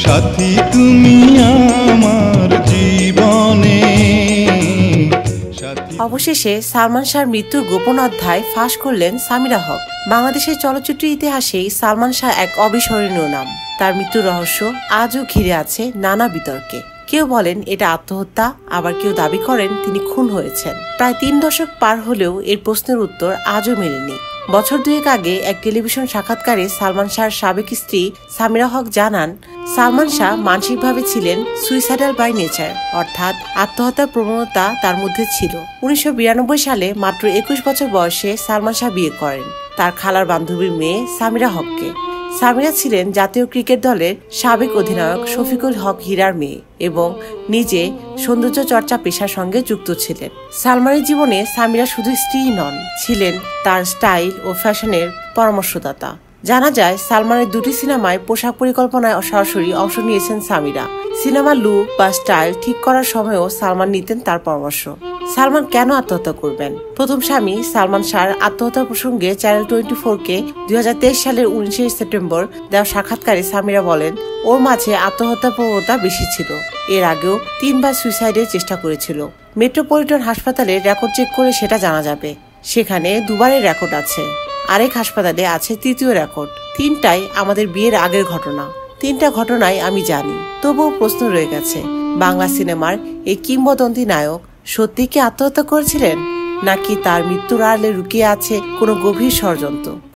সাথী তুমি আমার জীবনে। অবশেষে সালমান শাহর মৃত্যুর গোপন অধ্যায় ফাঁস করলেন সামিরা হক। বাংলাদেশের চলচ্চিত্র ইতিহাসেই সালমান শাহ এক অবিস্মরণীয় নাম। তার মৃত্যুর রহস্য আজও ঘিরে আছে নানা বিতর্কে। কেউ বলেন এটা আত্মহত্যা, আবার কেউ দাবি করেন তিনি খুন হয়েছেন। প্রায় 3 দশক পার হলেও এর প্রশ্নের উত্তর আজও মেলেনি। বছর 2 আগে এক টেলিভিশন সাক্ষাৎকারে সালমান শাহর সাবেক স্ত্রী সামিরা হক জানান, সালমান শাহ মানসিকভাবে ছিলেন সুইসাইডাল বাই নেচার, অর্থাৎ আত্মহত্যার প্রবণতা তার মধ্যে ছিল। 1992 সালে মাত্র 21 বছর বয়সে সালমান শাহ বিয়ে করেন তার খালার বান্ধবীর মেয়ে সামিরা হককে। সামিরা ছিলেন জাতীয় ক্রিকেট দলের সাবেক অধিনায়ক শফিকুল হক হীরার মেয়ে এবং নিজে সৌন্দর্য চর্চা পেশার সঙ্গে যুক্ত ছিলেন। সালমানের জীবনে সামিরা শুধু স্ত্রীই নন, ছিলেন তার স্টাইল ও ফ্যাশনের পরামর্শদাতা। জানা যায় সালমানের 2টি সিনেমায় পোশাক পরিকল্পনায় সরাসরি অংশ নিয়েছেন সামিরা। সিনেমা লুক বা স্টাইল ঠিক করার সময়ও সালমান নিতেন তার পরামর্শ। সালমান কেন আত্মহত্যা করবেন? প্রথম স্বামী সালমান শাহর আত্মহত্যা প্রসঙ্গে চ্যানেল 24-কে 2023 সালের 19 সেপ্টেম্বর দেওয়া সাক্ষাৎকারে সামিরা বলেন, ওর মাঝে আত্মহত্যার প্রবণতা বেশি ছিল। এর আগেও 3 বার সুইসাইডের চেষ্টা করেছিল। মেট্রোপলিটন হাসপাতালে রেকর্ড চেক করে সেটা জানা যাবে। সেখানে 2 বারের রেকর্ড আছে। আরেক হাসপাতালে আছে 3য় রেকর্ড। 3টাই আমাদের বিয়ের আগের ঘটনা। 3টা ঘটনাই আমি জানি। তবুও প্রশ্ন রয়ে গেছে, বাংলা সিনেমার এই কিংবদন্তি নায়ক সত্যি কি আত্মহত্যা করেছিলেন, নাকি তার মৃত্যুর আড়ালে লুকিয়ে আছে কোনো গভীর ষড়যন্ত্র?